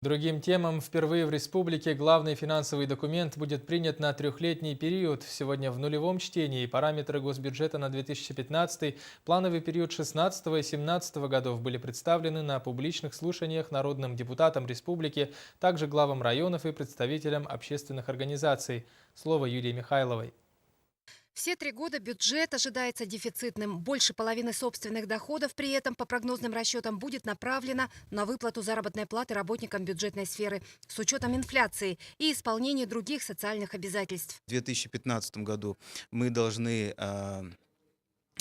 Другим темам впервые в республике главный финансовый документ будет принят на трехлетний период. Сегодня в нулевом чтении параметры госбюджета на 2015, плановый период 2016 и 2017 годов были представлены на публичных слушаниях народным депутатам республики, также главам районов и представителям общественных организаций. Слово Юлии Михайловой. Все 3 года бюджет ожидается дефицитным. Больше половины собственных доходов при этом, по прогнозным расчетам, будет направлено на выплату заработной платы работникам бюджетной сферы с учетом инфляции и исполнения других социальных обязательств. В 2015 году мы должны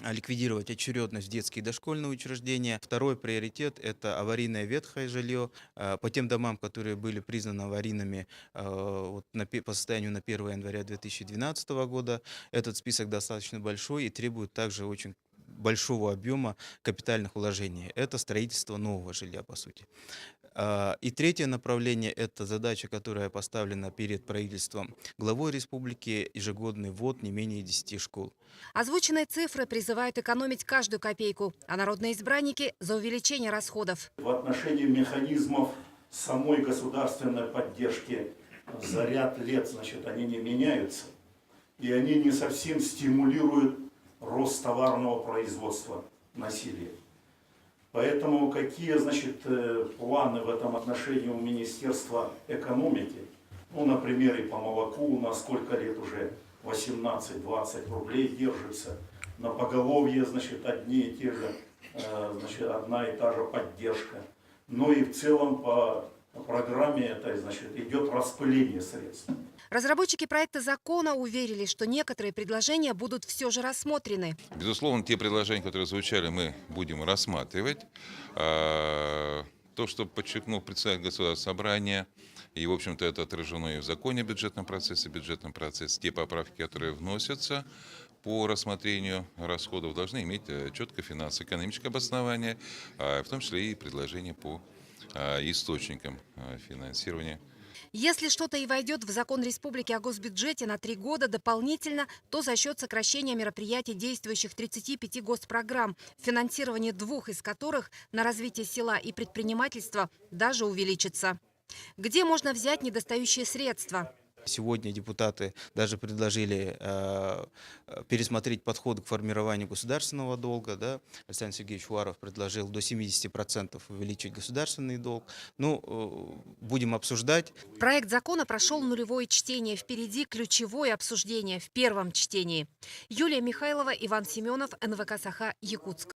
ликвидировать очередность в детские и дошкольные учреждения. Второй приоритет – это аварийное ветхое жилье. По тем домам, которые были признаны аварийными по состоянию на 1 января 2012 года, этот список достаточно большой и требует также очень большого объема капитальных вложений. Это строительство нового жилья, по сути. И третье направление – это задача, которая поставлена перед правительством главой республики: ежегодный ввод не менее 10 школ. Озвученные цифры призывают экономить каждую копейку, а народные избранники – за увеличение расходов. В отношении механизмов самой государственной поддержки за ряд лет, они не меняются. И они не совсем стимулируют рост товарного производства населения. Поэтому какие, планы в этом отношении у Министерства экономики? Например, и по молоку у нас сколько лет уже 18-20 рублей держится. На поголовье, одни и те же, одна и та же поддержка. Но и в целом по программе этой, идет распыление средств. Разработчики проекта закона уверили, что некоторые предложения будут все же рассмотрены. Безусловно, те предложения, которые звучали, мы будем рассматривать. То, что подчеркнул председатель Государственного собрания, и, в общем-то, это отражено и в законе о бюджетном процессе, те поправки, которые вносятся по рассмотрению расходов, должны иметь четкое финансово-экономическое обоснование, в том числе и предложения по источникам финансирования. Если что-то и войдет в закон республики о госбюджете на 3 года дополнительно, то за счет сокращения мероприятий действующих 35 госпрограмм, финансирование 2 из которых на развитие села и предпринимательства даже увеличится. Где можно взять недостающие средства? Сегодня депутаты даже предложили пересмотреть подход к формированию государственного долга. Да? Александр Сергеевич Уваров предложил до 70% увеличить государственный долг. Будем обсуждать. Проект закона прошел нулевое чтение. Впереди ключевое обсуждение в первом чтении. Юлия Михайлова, Иван Семенов, НВК «Саха», Якутск.